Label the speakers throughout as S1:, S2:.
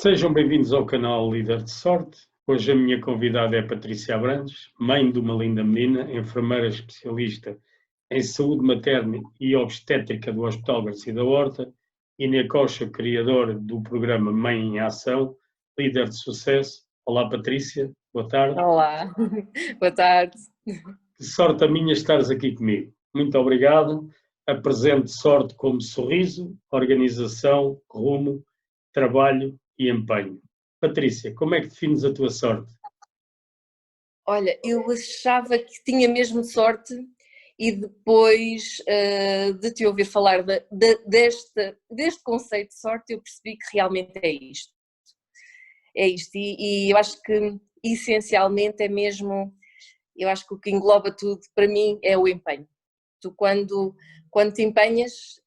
S1: Sejam bem-vindos ao canal Líder de Sorte. Hoje a minha convidada é Patrícia Abrantes, mãe de uma linda menina, enfermeira especialista em saúde materna e obstétrica do Hospital Garcia da Horta, e Inês Costa, criadora do programa Mãe em Ação, líder de sucesso. Olá Patrícia, boa tarde.
S2: Olá, boa tarde.
S1: Que sorte a minha estares aqui comigo. Muito obrigado. Apresento sorte como sorriso, organização, rumo, trabalho e empenho. Patrícia, como é que defines a tua sorte?
S2: Olha, eu achava que tinha mesmo sorte e depois de te ouvir falar deste conceito de sorte, eu percebi que realmente é isto. É isto e eu acho que essencialmente é mesmo, eu acho que o que engloba tudo para mim é o empenho. Tu quando te empenhas,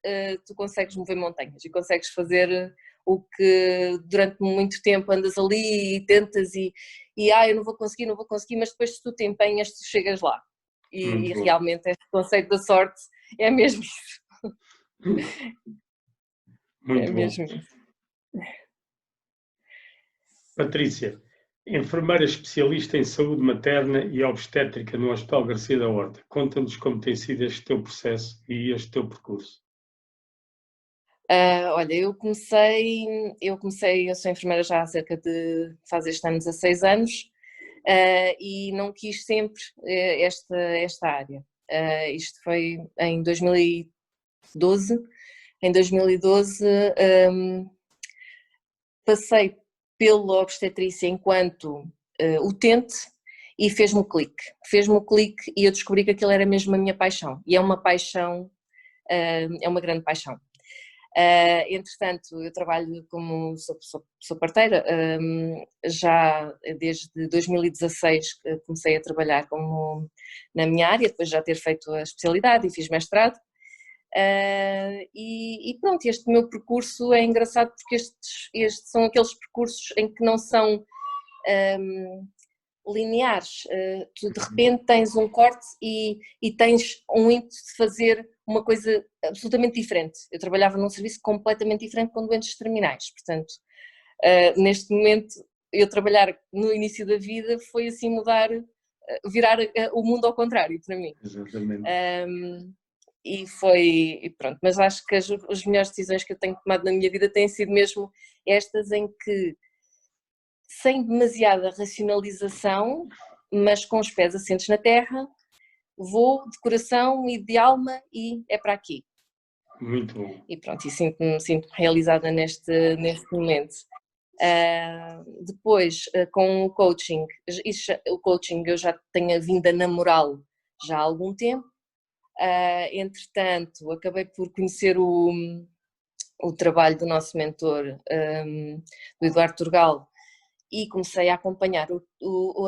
S2: tu consegues mover montanhas e consegues fazer o que durante muito tempo andas ali e tentas e eu não vou conseguir, mas depois se tu te empenhas, tu chegas lá. E
S1: Muito
S2: realmente este conceito da sorte é mesmo isso.
S1: bom.
S2: É
S1: Muito bom.
S2: mesmo isso.
S1: Patrícia, enfermeira especialista em saúde materna e obstétrica no Hospital Garcia da Horta. Conta-nos como tem sido este teu processo e este teu percurso.
S2: Olha, eu sou enfermeira já há cerca de, faz este ano 16 anos, e não quis sempre esta área. Isto foi em 2012. Em 2012 passei pela obstetrícia enquanto utente e fez-me o clique e eu descobri que aquilo era mesmo a minha paixão, e é uma paixão, é uma grande paixão. Entretanto, eu trabalho como sou parteira, já desde 2016 comecei a trabalhar na minha área, depois de já ter feito a especialidade e fiz mestrado. E pronto, este meu percurso é engraçado porque estes são aqueles percursos em que não são lineares. Tu de repente tens um corte e tens um ímpeto de fazer uma coisa absolutamente diferente. Eu trabalhava num serviço completamente diferente com doentes terminais, portanto, neste momento, eu trabalhar no início da vida foi assim virar o mundo ao contrário para mim.
S1: Exatamente.
S2: E pronto, mas acho que as melhores decisões que eu tenho tomado na minha vida têm sido mesmo estas em que, sem demasiada racionalização, mas com os pés assentes na terra, vou de coração e de alma e é para aqui.
S1: Muito bom.
S2: E pronto, e sinto-me realizada neste momento. Depois, com o coaching eu já tenho vindo a namorá-lo já há algum tempo. Entretanto, acabei por conhecer o trabalho do nosso mentor, do Eduardo Turgal, e comecei a acompanhar o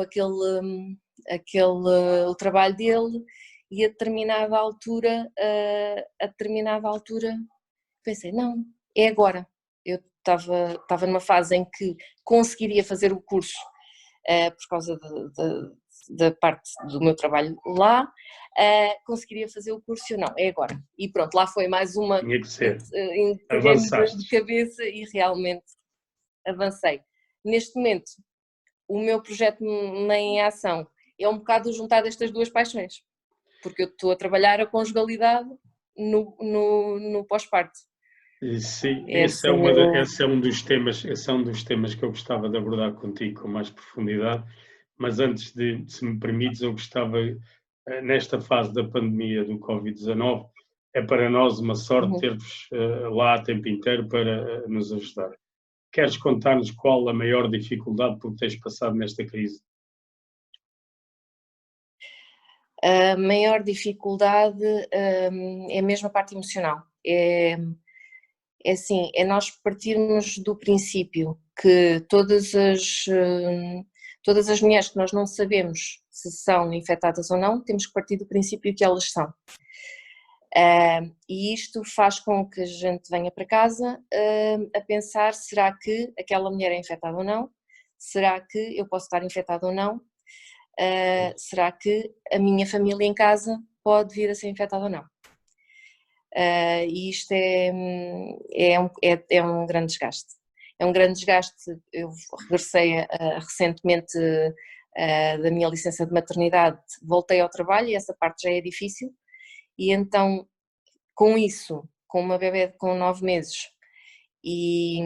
S2: trabalho dele, e a determinada altura pensei, não, é agora. Eu estava numa fase em que conseguiria fazer o curso por causa da parte do meu trabalho lá, conseguiria fazer o curso ou não, é agora. E pronto, lá foi mais uma,
S1: Tinha que ser.
S2: peguei-me de
S1: Avançaste.
S2: cabeça e realmente avancei. Neste momento, o meu projeto Mãe em Ação é um bocado juntar estas duas paixões, porque eu estou a trabalhar a conjugalidade no pós-parto.
S1: Sim,
S2: Esse é o meu...
S1: esse é um dos temas que eu gostava de abordar contigo com mais profundidade, mas antes se me permites, eu gostava, nesta fase da pandemia do Covid-19, é para nós uma sorte ter-vos lá o tempo inteiro para nos ajudar. Queres contar-nos qual a maior dificuldade por teres passado nesta crise?
S2: A maior dificuldade é mesmo a parte emocional. É assim, é nós partirmos do princípio que todas as mulheres que nós não sabemos se são infectadas ou não, temos que partir do princípio que elas são. E isto faz com que a gente venha para casa a pensar, será que aquela mulher é infectada ou não? Será que eu posso estar infectada ou não? Será que a minha família em casa pode vir a ser infectada ou não? E isto é um grande desgaste. é um grande desgaste. Eu regressei recentemente da minha licença de maternidade, voltei ao trabalho e essa parte já é difícil, e então com isso, com uma bebê com 9 meses e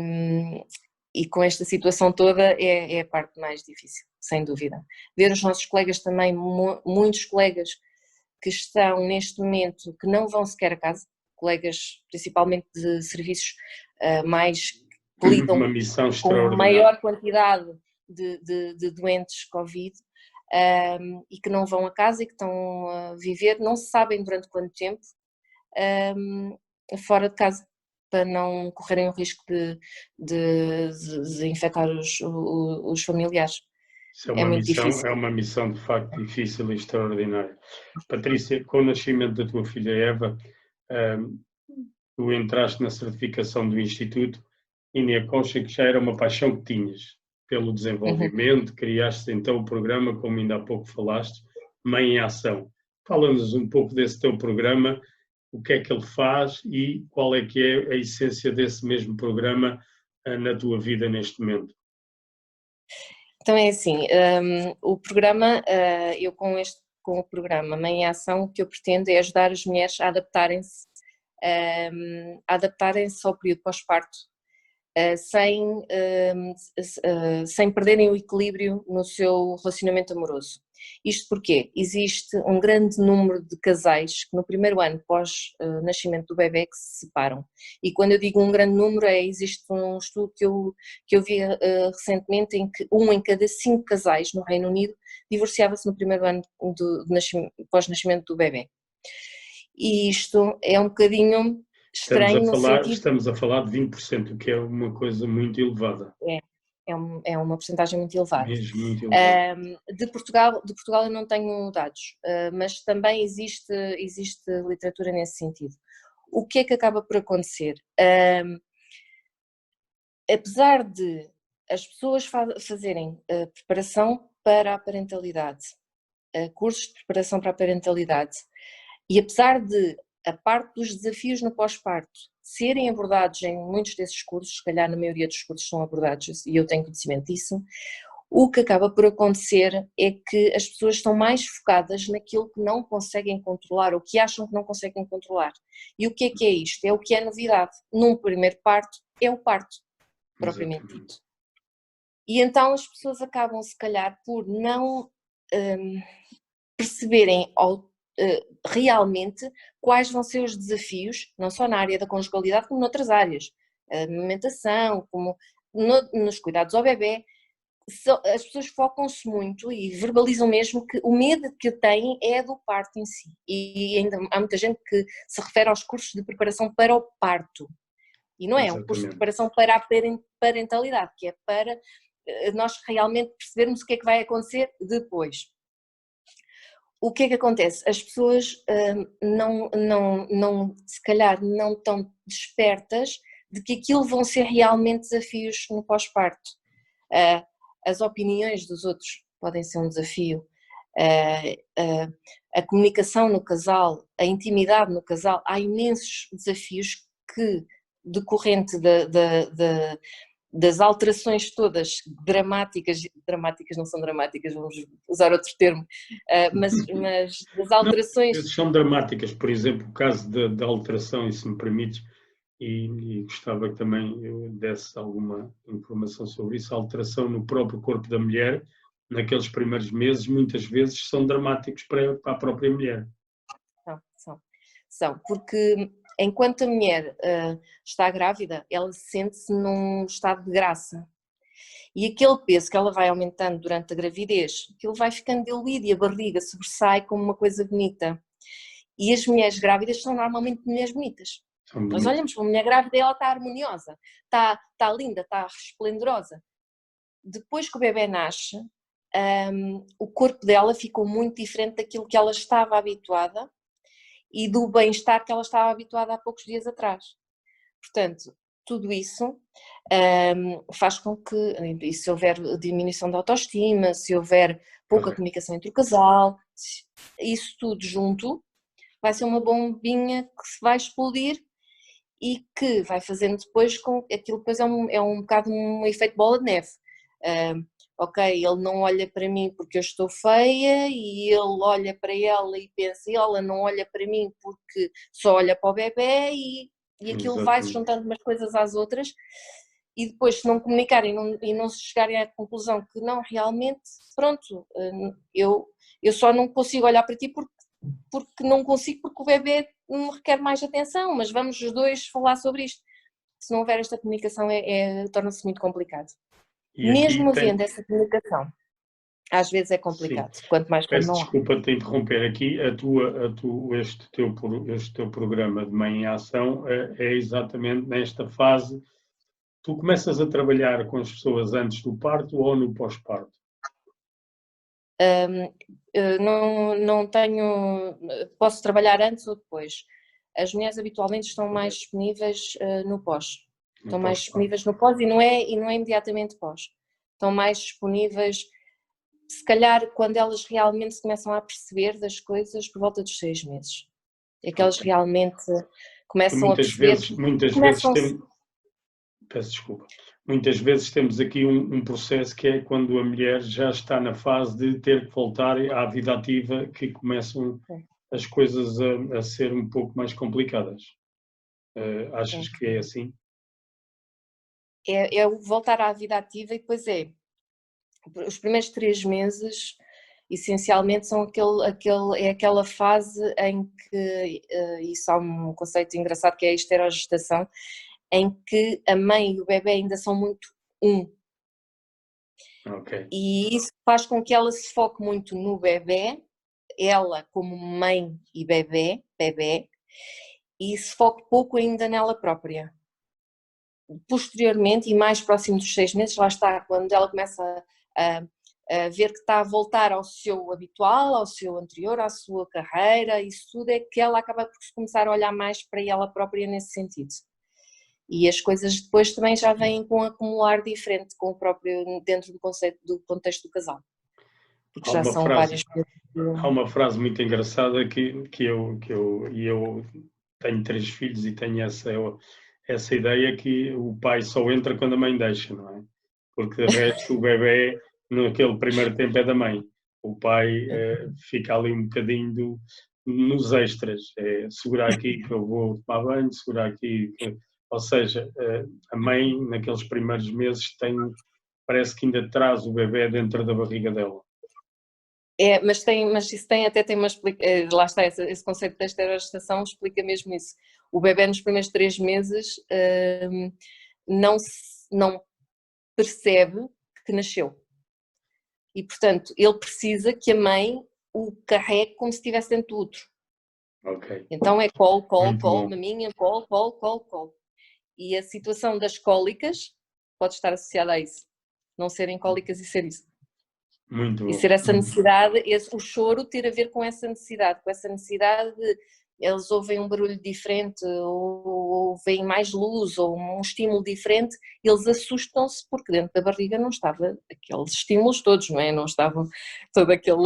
S2: com esta situação toda é a parte mais difícil, sem dúvida. Ver os nossos colegas também, muitos colegas que estão neste momento, que não vão sequer a casa, colegas principalmente de serviços mais que lidam
S1: Uma missão
S2: com
S1: extraordinária.
S2: maior quantidade de doentes Covid e que não vão a casa e que estão a viver, não se sabem durante quanto tempo, fora de casa, para não correrem o risco de infectar os familiares.
S1: Isso
S2: É muito difícil.
S1: É uma missão de facto difícil e extraordinária. Patrícia, com o nascimento da tua filha Eva, tu entraste na certificação do Instituto e nem a concha que já era uma paixão que tinhas pelo desenvolvimento, criaste então o programa, como ainda há pouco falaste, Mãe em Ação. Fala-nos um pouco desse teu programa, o que é que ele faz e qual é que é a essência desse mesmo programa na tua vida neste momento.
S2: Então é assim, o programa, eu com o programa Mãe em Ação, o que eu pretendo é ajudar as mulheres a adaptarem-se ao período pós-parto, sem perderem o equilíbrio no seu relacionamento amoroso. Isto porque existe um grande número de casais que no primeiro ano pós-nascimento do bebê que se separam. E quando eu digo um grande número, existe um estudo que eu vi recentemente em que 1 em cada 5 casais no Reino Unido divorciava-se no primeiro ano pós-nascimento do bebê. E isto é um bocadinho estranho no sentido...
S1: Estamos a falar de 20%, o que é uma coisa muito elevada.
S2: É uma porcentagem muito elevada.
S1: Mesmo muito elevada.
S2: De Portugal eu não tenho dados, mas também existe literatura nesse sentido. O que é que acaba por acontecer? Apesar de as pessoas fazerem preparação para a parentalidade, cursos de preparação para a parentalidade, e apesar de a parte dos desafios no pós-parto serem abordados em muitos desses cursos, se calhar na maioria dos cursos são abordados e eu tenho conhecimento disso, o que acaba por acontecer é que as pessoas estão mais focadas naquilo que não conseguem controlar, ou que acham que não conseguem controlar. E o que é isto? É o que é novidade. Num primeiro parto, é o parto, propriamente dito. E então as pessoas acabam, se calhar, por não perceberem realmente quais vão ser os desafios, não só na área da conjugalidade, como noutras áreas, a amamentação, como nos cuidados ao bebê. As pessoas focam-se muito e verbalizam mesmo que o medo que têm é do parto em si. E ainda há muita gente que se refere aos cursos de preparação para o parto. E não é um curso de preparação para a parentalidade, que é para nós realmente percebermos o que é que vai acontecer depois. O que é que acontece? As pessoas se calhar não estão despertas de que aquilo vão ser realmente desafios no pós-parto. As opiniões dos outros podem ser um desafio, a comunicação no casal, a intimidade no casal, há imensos desafios que, decorrente das alterações todas dramáticas não são dramáticas, vamos usar outro termo, mas das alterações...
S1: Não, são dramáticas, por exemplo, o caso da alteração, e se me permites, e gostava que também eu desse alguma informação sobre isso, a alteração no próprio corpo da mulher, naqueles primeiros meses, muitas vezes são dramáticos para a própria mulher.
S2: São, porque enquanto a mulher está grávida, ela sente-se num estado de graça. E aquele peso que ela vai aumentando durante a gravidez, aquilo vai ficando diluído e a barriga sobressai como uma coisa bonita. E as mulheres grávidas são normalmente mulheres bonitas. Nós olhamos para uma mulher grávida e ela está harmoniosa, está linda, está resplendorosa. Depois que o bebê nasce, o corpo dela ficou muito diferente daquilo que ela estava habituada e do bem-estar que ela estava habituada há poucos dias atrás. Portanto, tudo isso faz com que, se houver diminuição da autoestima, se houver pouca comunicação entre o casal, isso tudo junto vai ser uma bombinha que se vai explodir e que vai fazendo depois com aquilo, depois é um bocado um efeito bola de neve. Ok, ele não olha para mim porque eu estou feia, e ele olha para ela e pensa, e ela não olha para mim porque só olha para o bebê, e aquilo vai se
S1: Exatamente.
S2: juntando umas coisas às outras, e depois, se não comunicarem e não se chegarem à conclusão que não, realmente, pronto, eu só não consigo olhar para ti porque não consigo, porque o bebê me requer mais atenção, mas vamos os dois falar sobre isto. Se não houver esta comunicação, torna-se muito complicado.
S1: E aqui
S2: Mesmo
S1: tem.
S2: havendo essa comunicação, às vezes é
S1: Sim.
S2: complicado, quanto mais quando
S1: Peço
S2: não há.
S1: desculpa te interromper aqui. Este teu programa de Mãe em Ação é exatamente nesta fase. Tu começas a trabalhar com as pessoas antes do parto ou no pós-parto?
S2: Não tenho, posso trabalhar antes ou depois. As mulheres habitualmente estão mais disponíveis no pós.
S1: No
S2: Estão mais
S1: pós-parto.
S2: disponíveis no pós, e não é imediatamente pós. Estão mais disponíveis, se calhar, quando elas realmente se começam a perceber das coisas por volta dos 6 meses. É que elas
S1: Ok.
S2: realmente
S1: Porque
S2: começam a perceber,
S1: muitas vezes
S2: começam.
S1: peço desculpa, muitas vezes temos aqui um processo que é quando a mulher já está na fase de ter que voltar à vida ativa, que começam as coisas a ser um pouco mais complicadas. Achas que é assim?
S2: É o voltar à vida ativa, e depois os primeiros 3 meses, essencialmente, são é aquela fase em que, isso há um conceito engraçado que é a esterogestação, em que a mãe e o bebê ainda são muito um,
S1: Ok.
S2: e isso faz com que ela se foque muito no bebê, ela como mãe e bebê, e se foque pouco ainda nela própria. Posteriormente, e mais próximo dos 6 meses, lá está, quando ela começa a, a ver que está a voltar ao seu habitual, ao seu anterior, à sua carreira, isso tudo, é que ela acaba por começar a olhar mais para ela própria nesse sentido. E as coisas depois também já vêm com um acumular diferente, com o próprio, dentro do conceito do contexto do casal. Porque
S1: Há
S2: já
S1: uma
S2: são
S1: frase,
S2: várias coisas.
S1: há uma frase muito engraçada que eu tenho 3 filhos e tenho essa ideia que o pai só entra quando a mãe deixa, não é? Porque de resto o bebê, naquele primeiro tempo, é da mãe. O pai fica ali um bocadinho nos extras. É, segurar aqui que eu vou tomar banho, segurar aqui. Ou seja, a mãe, naqueles primeiros meses, parece que ainda traz o bebê dentro da barriga dela.
S2: Mas isso tem uma explicação, lá está, esse conceito da esterogestação explica mesmo isso. O bebê nos primeiros 3 meses não percebe que nasceu, e portanto ele precisa que a mãe o carregue como se estivesse dentro do útero.
S1: Ok.
S2: Então é colo,
S1: Muito bom.
S2: maminha, colo. E a situação das cólicas pode estar associada a isso, não serem cólicas e ser isso.
S1: Muito
S2: E
S1: bom.
S2: ser essa necessidade, o choro ter a ver com essa necessidade de eles ouvem um barulho diferente, ou veem mais luz, ou um estímulo diferente, eles assustam-se porque dentro da barriga não estava aqueles estímulos todos, não é? Não estava todo aquele,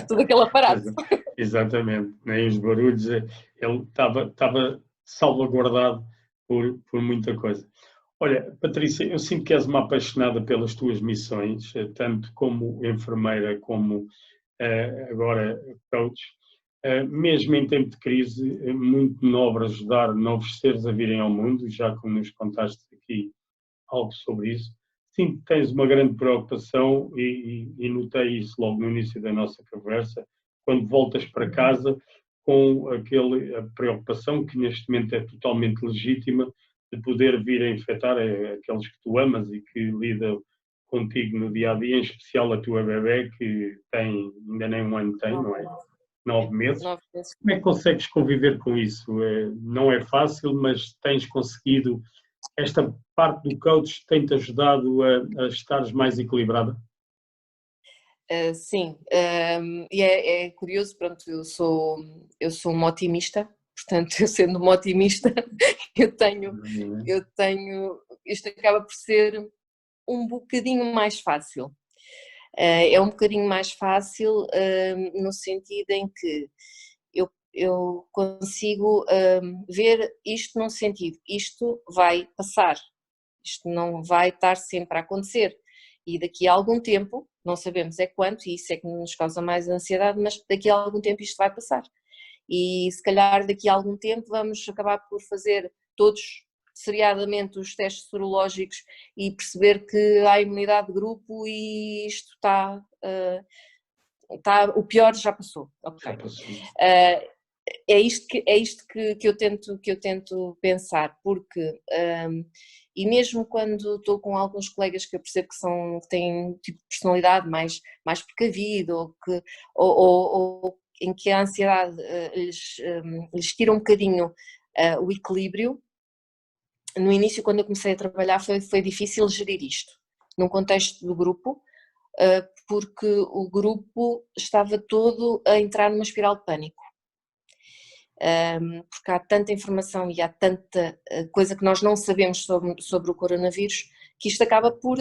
S2: todo aquele aparato.
S1: Exatamente, nem os barulhos, ele estava salvaguardado por muita coisa. Olha, Patrícia, eu sinto que és uma apaixonada pelas tuas missões, tanto como enfermeira como agora coach. Mesmo em tempo de crise, é muito nobre ajudar novos seres a virem ao mundo, já como nos contaste aqui algo sobre isso. Sim, tens uma grande preocupação e notei isso logo no início da nossa conversa, quando voltas para casa com a preocupação, que neste momento é totalmente legítima, de poder vir a infectar aqueles que tu amas e que lidam contigo no dia a dia, em especial a tua bebé, que ainda nem um ano tem, não é? 9 meses.
S2: 9 meses.
S1: Como é que consegues conviver com isso? Não é fácil, mas tens conseguido. Esta parte do coach tem-te ajudado a estares mais equilibrada?
S2: Sim, e é curioso, pronto, eu sou uma otimista, portanto, eu sendo uma otimista, eu tenho, isto acaba por ser um bocadinho mais fácil. É um bocadinho mais fácil no sentido em que eu eu consigo ver isto num sentido, isto vai passar, isto não vai estar sempre a acontecer e daqui a algum tempo, não sabemos é quanto e isso é que nos causa mais ansiedade, mas daqui a algum tempo isto vai passar e se calhar daqui a algum tempo vamos acabar por fazer todos seriadamente os testes sorológicos e perceber que há imunidade de grupo e isto o pior já passou, ok.
S1: Já passou.
S2: É isto que eu tento pensar, porque, e mesmo quando estou com alguns colegas que eu percebo que têm um tipo de personalidade mais precavido, ou em que a ansiedade lhes tira um bocadinho o equilíbrio, no início quando eu comecei a trabalhar foi difícil gerir isto, num contexto do grupo, porque o grupo estava todo a entrar numa espiral de pânico. Porque há tanta informação e há tanta coisa que nós não sabemos sobre o coronavírus que isto acaba por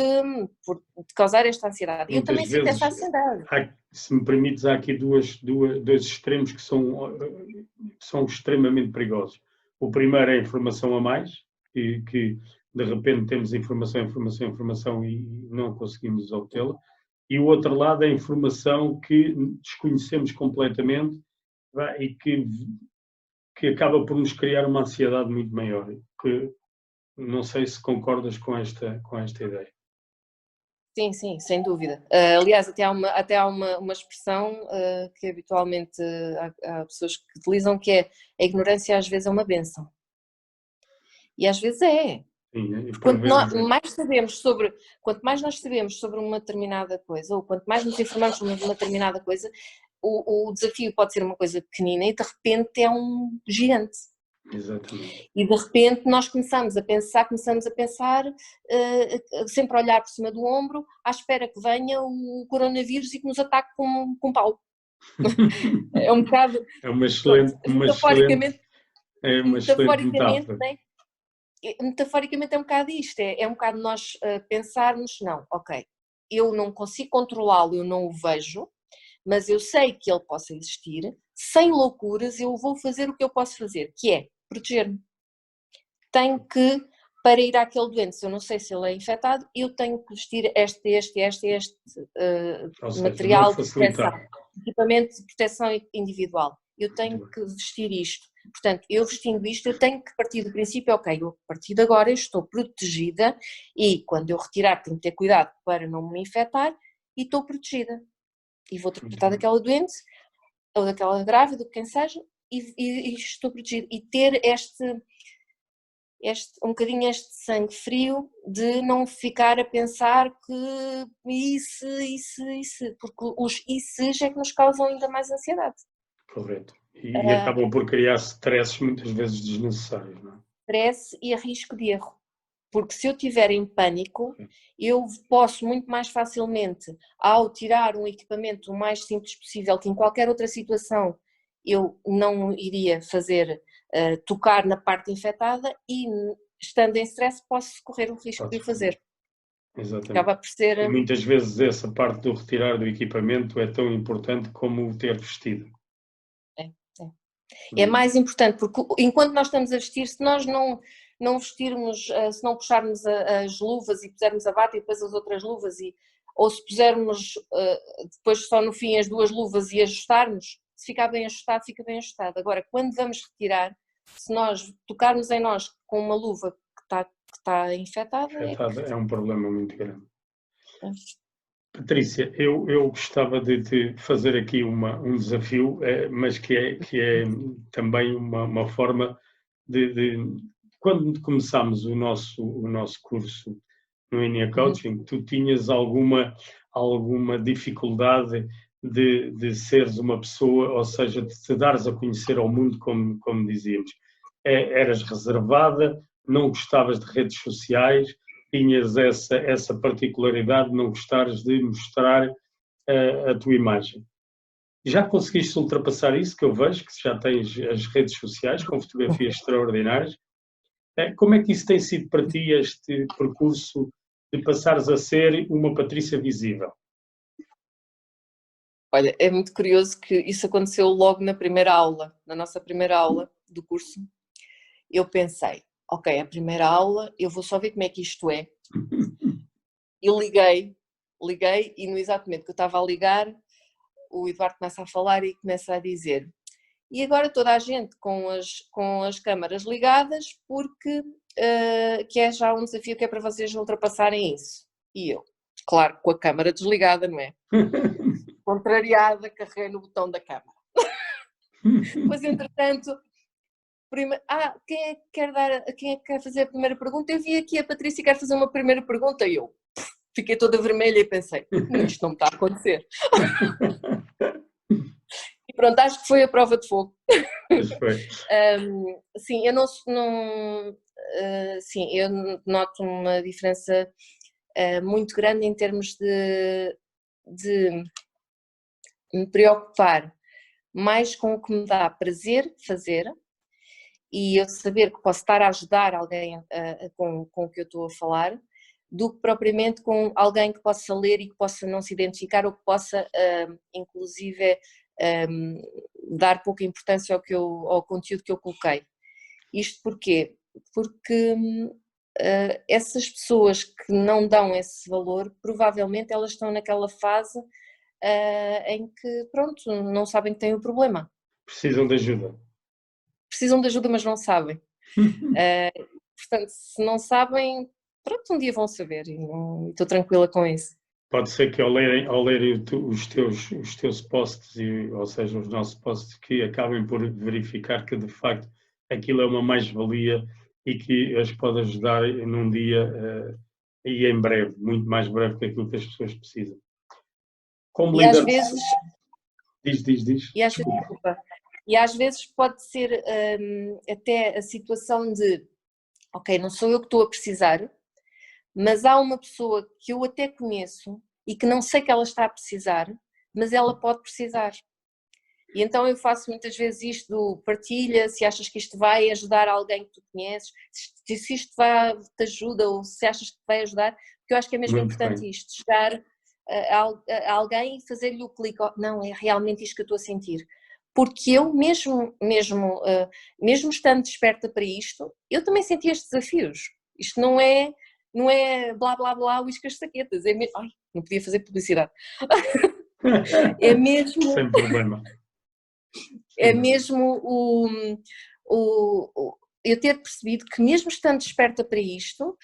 S2: causar esta ansiedade. E eu também sinto essa ansiedade.
S1: Se me permites, há aqui dois extremos que são extremamente perigosos. O primeiro é a informação a mais, que de repente temos informação e não conseguimos obtê-la. E o outro lado é a informação que desconhecemos completamente e que acaba por nos criar uma ansiedade muito maior. Que não sei se concordas com esta ideia.
S2: Sim, sem dúvida. Aliás, até há uma expressão que habitualmente há pessoas que utilizam, que é a ignorância às vezes é uma bênção. E às vezes é.
S1: Sim,
S2: quanto mais nós sabemos sobre uma determinada coisa, ou quanto mais nos informamos sobre uma determinada coisa, o desafio pode ser uma coisa pequenina e de repente é um gigante.
S1: Exatamente.
S2: E de repente nós começamos a pensar, sempre a olhar por cima do ombro, à espera que venha o coronavírus e que nos ataque com pau. É um bocado...
S1: É uma excelente
S2: metaforicamente,
S1: metáfora.
S2: né? Metaforicamente é um bocado isto, é um bocado nós pensarmos, não, ok, eu não consigo controlá-lo, eu não o vejo, mas eu sei que ele possa existir, sem loucuras eu vou fazer o que eu posso fazer, que é proteger-me. Tenho que, para ir àquele doente, se eu não sei se ele é infectado, eu tenho que vestir este material de proteção, equipamento de proteção individual. Eu tenho que vestir isto. Portanto, eu vestindo isto, eu tenho que partir do princípio, ok, eu a partir de agora estou protegida e quando eu retirar tenho que ter cuidado para não me infectar e estou protegida. E vou tratar daquela doente, ou daquela grávida, ou quem seja, e estou protegida. E ter um bocadinho este sangue frio de não ficar a pensar que isso, porque os isses é que nos causam ainda mais ansiedade.
S1: Correto. E acabam por criar stresses muitas vezes desnecessários, não é?
S2: Stress e a risco de erro. Porque se eu estiver em pânico, eu posso muito mais facilmente, ao tirar um equipamento o mais simples possível, que em qualquer outra situação eu não iria fazer, tocar na parte infectada e, estando em stress, posso correr o risco de o fazer.
S1: Exatamente.
S2: Acaba por ser...
S1: E muitas vezes essa parte do retirar do equipamento é tão importante como o ter vestido.
S2: É mais importante, porque enquanto nós estamos a vestir, se nós não vestirmos, se não puxarmos as luvas e pusermos a bata e depois as outras luvas, ou se pusermos depois só no fim as duas luvas e ajustarmos, se ficar bem ajustado, fica bem ajustado. Agora, quando vamos retirar, se nós tocarmos em nós com uma luva que está infectada...
S1: É um problema muito grande. Patrícia, eu gostava de te fazer aqui um desafio, mas que é também uma forma de quando começámos o nosso curso no Inia Coaching, tu tinhas alguma dificuldade de seres uma pessoa, ou seja, de te dares a conhecer ao mundo, como dizíamos. Eras reservada, não gostavas de redes sociais, tinhas essa particularidade de não gostares de mostrar a tua imagem. Já conseguiste ultrapassar isso, que eu vejo, que já tens as redes sociais com fotografias extraordinárias. Como é que isso tem sido para ti, este percurso de passares a ser uma Patrícia visível?
S2: Olha, é muito curioso que isso aconteceu logo na primeira aula, na nossa primeira aula do curso. Eu pensei, ok, a primeira aula, eu vou só ver como é que isto é. E liguei e no exato momento que eu estava a ligar, o Eduardo começa a falar e começa a dizer: e agora toda a gente com as câmaras ligadas porque que é já um desafio que é para vocês ultrapassarem isso. E eu, claro, com a câmara desligada, não é? Contrariada, carreguei no botão da câmara. Mas entretanto, quem é que quem é que quer fazer a primeira pergunta? Eu vi aqui a Patrícia quer fazer uma primeira pergunta e eu fiquei toda vermelha e pensei, isto não me está a acontecer. E pronto, acho que foi a prova de fogo.
S1: Foi.
S2: Sim, eu sim, eu noto uma diferença muito grande em termos de me preocupar mais com o que me dá prazer fazer e eu saber que posso estar a ajudar alguém com o que eu estou a falar, do que propriamente com alguém que possa ler e que possa não se identificar ou que possa, inclusive, dar pouca importância ao conteúdo que eu coloquei. Isto porquê? Porque essas pessoas que não dão esse valor, provavelmente elas estão naquela fase em que, pronto, não sabem que têm o problema.
S1: Precisam de ajuda.
S2: Precisam de ajuda, mas não sabem. Portanto, se não sabem, pronto, um dia vão saber e estou tranquila com isso.
S1: Pode ser que ao lerem os teus posts, ou seja, os nossos posts, que acabem por verificar que de facto aquilo é uma mais-valia e que as pode ajudar num dia e em breve, muito mais breve que aquilo que as pessoas precisam. Como
S2: E
S1: líder...
S2: às vezes...
S1: Diz.
S2: E às vezes pode ser até a situação de, ok, não sou eu que estou a precisar, mas há uma pessoa que eu até conheço e que não sei que ela está a precisar, mas ela pode precisar. E então eu faço muitas vezes isto do partilha, se achas que isto vai ajudar alguém que tu conheces, se isto te ajuda ou se achas que te vai ajudar, porque eu acho que é mesmo
S1: Muito
S2: importante
S1: bem.
S2: isto, chegar a alguém e fazer-lhe o clique, não, é realmente isto que eu estou a sentir. Porque eu mesmo estando desperta para isto, eu também senti estes desafios. Isto não é blá blá blá, uíscas saquetas, é mesmo, ai, não podia fazer publicidade. É mesmo...
S1: Sem problema.
S2: É mesmo eu ter percebido que mesmo estando desperta para isto,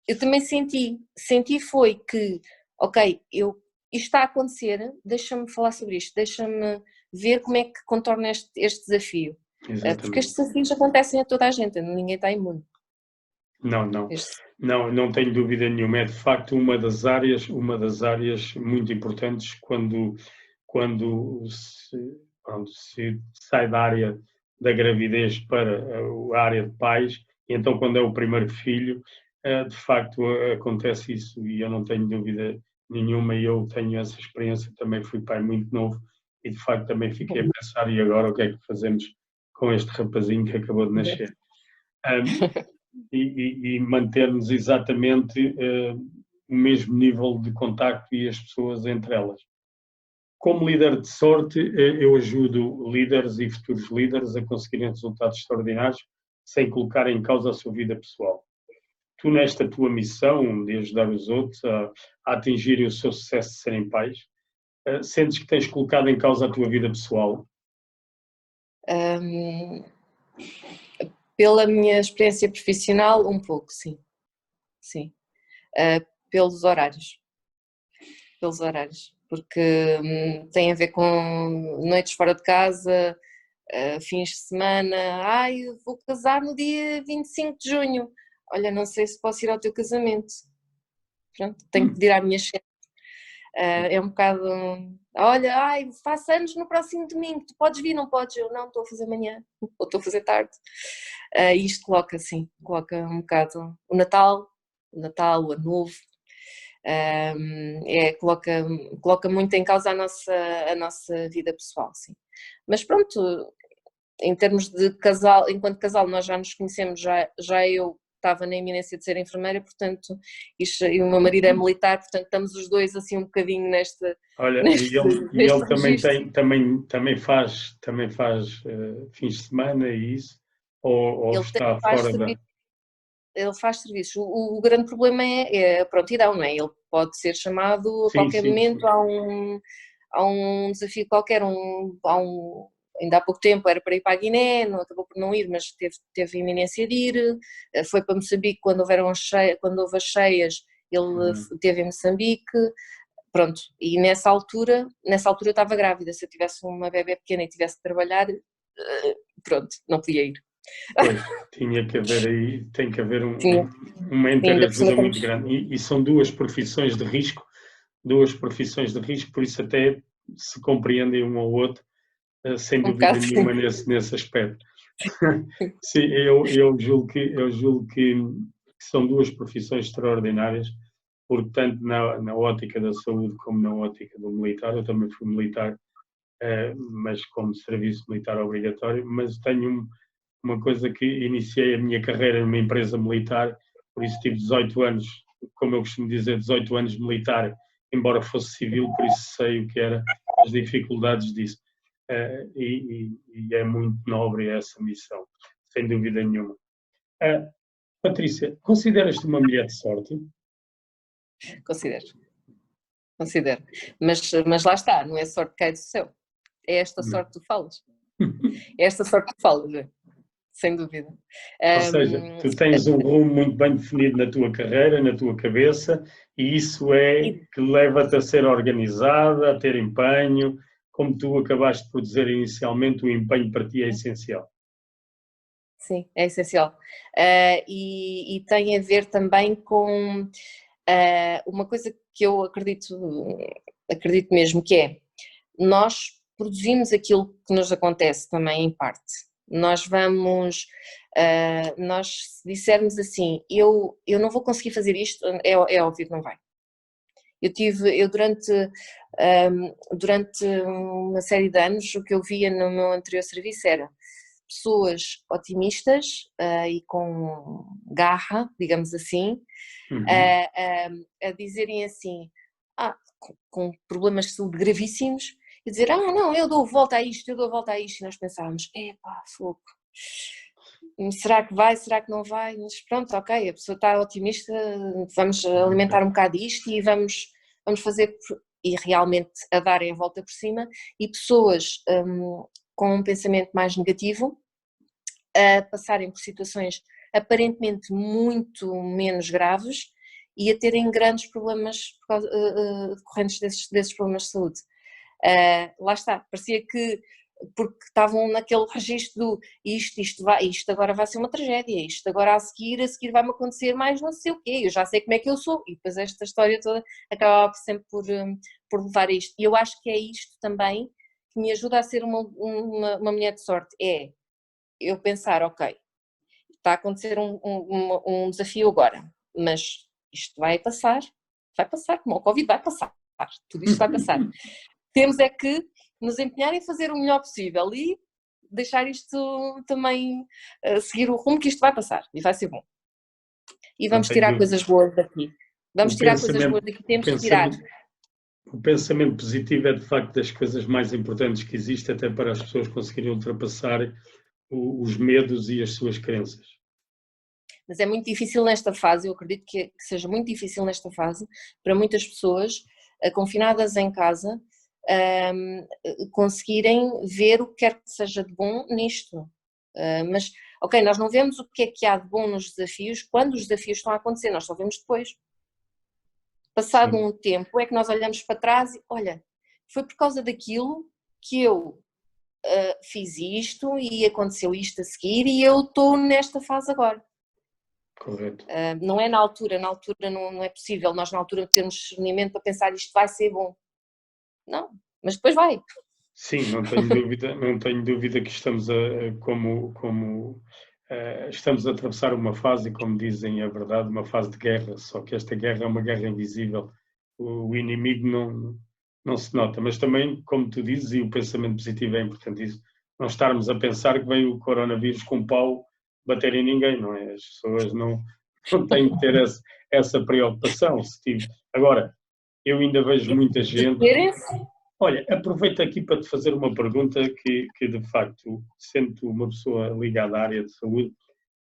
S2: eu também senti foi que, ok, isto está a acontecer, deixa-me falar sobre isto, deixa-me ver como é que contorno este desafio.
S1: Exatamente.
S2: Porque estes desafios acontecem a toda a gente, ninguém está imune.
S1: Não tenho dúvida nenhuma. É de facto uma das áreas muito importantes quando se sai da área da gravidez para a área de pais, e então quando é o primeiro filho, de facto acontece isso e eu não tenho dúvida nenhuma, e eu tenho essa experiência, também fui pai muito novo e de facto também fiquei a pensar, e agora o que é que fazemos com este rapazinho que acabou de nascer? E mantermos exatamente o mesmo nível de contacto e as pessoas entre elas. Como líder de sorte, eu ajudo líderes e futuros líderes a conseguirem resultados extraordinários sem colocar em causa a sua vida pessoal. Tu, nesta tua missão de ajudar os outros a atingirem o seu sucesso de serem pais, sentes que tens colocado em causa a tua vida pessoal?
S2: Pela minha experiência profissional, um pouco, sim. Sim. Pelos horários. Porque tem a ver com noites fora de casa, fins de semana. Ai, vou casar no dia 25 de junho. Olha, não sei se posso ir ao teu casamento. Pronto, tenho que pedir à minha chefe. É um bocado, olha, ai, faço anos no próximo domingo, tu podes vir, não podes? Eu não, estou a fazer manhã, ou estou a fazer tarde. Isto coloca um bocado o Natal, o Ano Novo, coloca muito em causa a nossa vida pessoal, sim. Mas pronto, em termos de casal, enquanto casal nós já nos conhecemos, já eu estava na iminência de ser enfermeira, portanto, e o meu marido é militar, portanto estamos os dois assim um bocadinho
S1: Olha,
S2: neste
S1: e ele também
S2: registro.
S1: também faz fins de semana e isso, ou
S2: Ele
S1: está
S2: faz
S1: fora da...
S2: serviço, ele faz serviços. O grande problema é a prontidão, não é? Ele pode ser chamado a
S1: Sim,
S2: qualquer
S1: sim, sim.
S2: momento a um desafio qualquer, ainda há pouco tempo era para ir para a Guiné, não acabou por não ir, mas teve a iminência de ir, foi para Moçambique quando houve as cheias, ele esteve em Moçambique, pronto, e nessa altura eu estava grávida, se eu tivesse uma bebé pequena e tivesse que trabalhar, pronto, não podia ir.
S1: Pois, tinha que haver aí, tem que haver
S2: Tinha,
S1: uma
S2: ainda por cima
S1: interajuda muito
S2: estamos
S1: grande. E são duas profissões de risco, por isso até se compreendem um ao outro, sem
S2: um
S1: dúvida
S2: bocado
S1: nenhuma
S2: assim.
S1: nesse aspecto. Sim, eu julgo que são duas profissões extraordinárias, porque tanto na ótica da saúde como na ótica do militar, eu também fui militar, mas como serviço militar obrigatório, mas tenho uma coisa que iniciei a minha carreira numa empresa militar, por isso tive 18 anos, como eu costumo dizer, 18 anos militar, embora fosse civil, por isso sei o que eram as dificuldades disso. E é muito nobre essa missão, sem dúvida nenhuma. Patrícia, consideras-te uma mulher de sorte?
S2: Considero, considero. Mas lá está, não é sorte que cai do céu. É esta
S1: Não.
S2: sorte que tu falas. É esta sorte que tu falas, sem dúvida.
S1: Ou seja, tu tens um rumo muito bem definido na tua carreira, na tua cabeça, e isso é
S2: E,
S1: que leva-te a ser organizada, a ter empenho. Como tu acabaste por dizer inicialmente, o empenho para ti é essencial.
S2: sim, é essencial. E tem a ver também com uma coisa que eu acredito mesmo, que é nós produzimos aquilo que nos acontece também em parte. Nós vamos, nós se dissermos assim, eu não vou conseguir fazer isto, é óbvio que não vai. Eu durante uma série de anos, o que eu via no meu anterior serviço era pessoas otimistas e com garra, digamos assim,
S1: Uhum.
S2: a dizerem assim, com problemas de saúde gravíssimos, e dizer, não, eu dou volta a isto, eu dou volta a isto, e nós pensávamos, epá, fogo, será que vai, será que não vai? Mas pronto, ok, a pessoa está otimista, vamos alimentar um bocado isto e vamos fazer, e realmente a darem a volta por cima, e pessoas com um pensamento mais negativo, a passarem por situações aparentemente muito menos graves e a terem grandes problemas decorrentes desses problemas de saúde. Lá está, parecia que porque estavam naquele registro do isto agora vai ser uma tragédia, isto agora a seguir vai-me acontecer mais não sei o quê, eu já sei como é que eu sou, e depois esta história toda acabava sempre por levar a isto. E eu acho que é isto também que me ajuda a ser uma mulher de sorte, é eu pensar, ok, está a acontecer um desafio agora, mas isto vai passar, como o Covid vai passar, tudo isto vai passar. Temos é que nos empenhar em fazer o melhor possível e deixar isto também seguir o rumo que isto vai passar e vai ser bom. E
S1: Não
S2: vamos
S1: tenho
S2: tirar
S1: dúvida.
S2: coisas boas daqui. Vamos
S1: O
S2: tirar coisas boas
S1: pensamento,
S2: daqui,
S1: o
S2: temos que tirar.
S1: pensamento, o pensamento positivo é de facto das coisas mais importantes que existe, até para as pessoas conseguirem ultrapassar os medos e as suas crenças.
S2: Mas é muito difícil nesta fase, eu acredito que seja muito difícil nesta fase, para muitas pessoas confinadas em casa, conseguirem ver o que quer que seja de bom nisto. Mas, ok, nós não vemos o que há de bom nos desafios quando os desafios estão a acontecer, nós só vemos depois. Passado
S1: Sim.
S2: um tempo é que nós olhamos para trás e, olha, foi por causa daquilo que eu fiz isto e aconteceu isto a seguir e eu estou nesta fase agora.
S1: Correto.
S2: Não é na altura não é possível, nós na altura temos discernimento para pensar isto vai ser bom. Não, mas depois vai.
S1: Sim, não tenho dúvida que estamos estamos a atravessar uma fase, como dizem, é verdade, uma fase de guerra, só que esta guerra é uma guerra invisível. O inimigo não se nota, mas também, como tu dizes, e o pensamento positivo é importante isso, não estarmos a pensar que vem o coronavírus com pau bater em ninguém, não é? As pessoas não têm que ter essa preocupação. Agora, eu ainda vejo muita gente... Olha, aproveito aqui para te fazer uma pergunta que de facto, sendo tu uma pessoa ligada à área de saúde,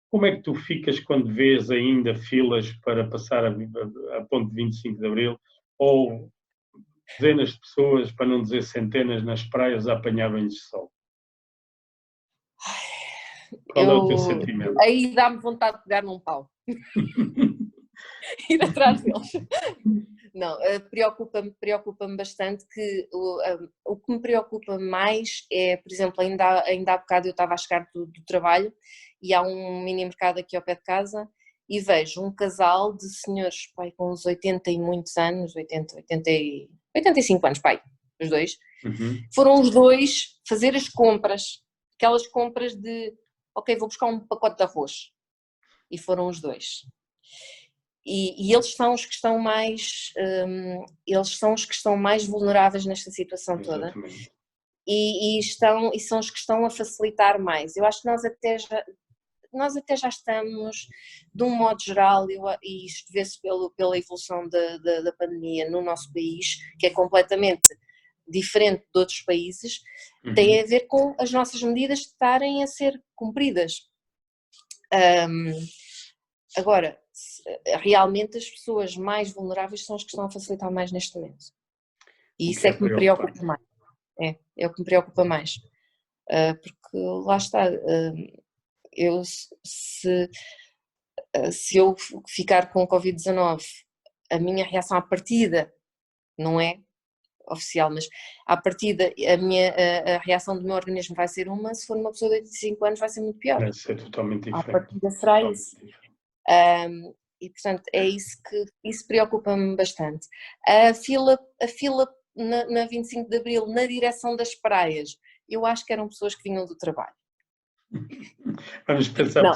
S1: como é que tu ficas quando vês ainda filas para passar a ponte 25 de Abril ou dezenas de pessoas, para não dizer centenas, nas praias a apanhar banhos de sol? Qual é o teu sentimento?
S2: Aí dá-me vontade de pegar num pau. Ir atrás deles. Não, preocupa-me bastante que o que me preocupa mais é, por exemplo, ainda há bocado eu estava a chegar do trabalho e há um mini mercado aqui ao pé de casa e vejo um casal de senhores, pai, com uns 80 e muitos anos, 85 anos, pai, os dois. Foram os dois fazer as compras, aquelas compras de, ok, vou buscar um pacote de arroz. E foram os dois. E eles são os que estão mais, vulneráveis nesta situação toda. E são os que estão a facilitar mais. Eu acho que nós até já estamos, de um modo geral, e isto vê-se pela evolução da pandemia no nosso país, que é completamente diferente de outros países, tem a ver com as nossas medidas estarem a ser cumpridas. Agora, realmente as pessoas mais vulneráveis são as que estão a facilitar mais neste momento. E isso é que me preocupa mais. É o que me preocupa mais. Porque lá está, se eu ficar com Covid-19, a minha reação à partida não é oficial, mas à partida a reação do meu organismo vai ser uma, se for uma pessoa de 85 anos vai ser muito pior.
S1: Vai ser totalmente diferente.
S2: À partida será isso. E portanto é isso preocupa-me bastante. A fila na 25 de Abril na direção das praias, eu acho que eram pessoas que vinham do trabalho.
S1: Vamos pensar.
S2: Não,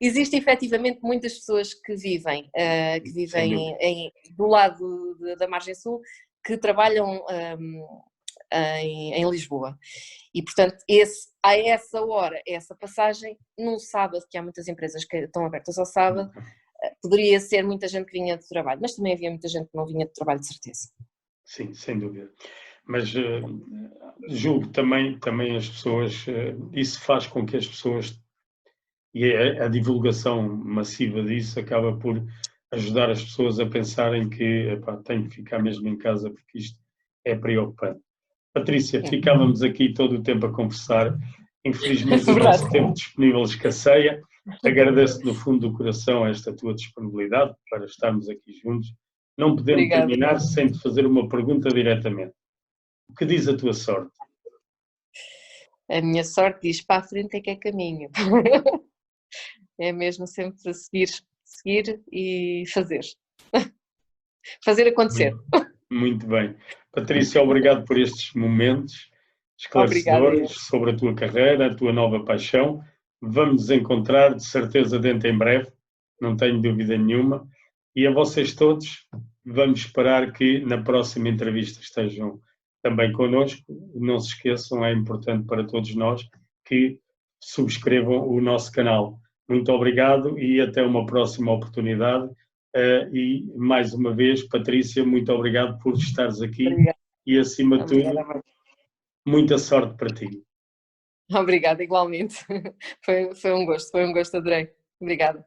S2: existe efetivamente muitas pessoas que vivem do lado da margem sul, que trabalham em Lisboa. E, portanto, a essa hora, essa passagem, num sábado, que há muitas empresas que estão abertas ao sábado, poderia ser muita gente que vinha de trabalho, mas também havia muita gente que não vinha de trabalho, de certeza.
S1: Sim, sem dúvida. Mas julgo também as pessoas, isso faz com que as pessoas, e a divulgação massiva disso acaba por ajudar as pessoas a pensarem que tenho que ficar mesmo em casa porque isto é preocupante. Patrícia, ficávamos aqui todo o tempo a conversar. Infelizmente o nosso tempo disponível escasseia. Agradeço no fundo do coração esta tua disponibilidade para estarmos aqui juntos. Não podemos terminar sem te fazer uma pergunta diretamente. O que diz a tua sorte?
S2: A minha sorte diz para a frente é que é caminho. É mesmo sempre seguir e fazer. Fazer acontecer.
S1: Muito bem. Patrícia, obrigado por estes momentos esclarecedores sobre a tua carreira, a tua nova paixão. Vamos nos encontrar, de certeza, dentro em breve, não tenho dúvida nenhuma. E a vocês todos, vamos esperar que na próxima entrevista estejam também connosco. Não se esqueçam, é importante para todos nós que subscrevam o nosso canal. Muito obrigado e até uma próxima oportunidade. E, mais uma vez, Patrícia, muito obrigado por estares aqui.
S2: Obrigada.
S1: E, acima de tudo, muita sorte para ti.
S2: Obrigada, igualmente. Foi um gosto, adorei. Obrigada.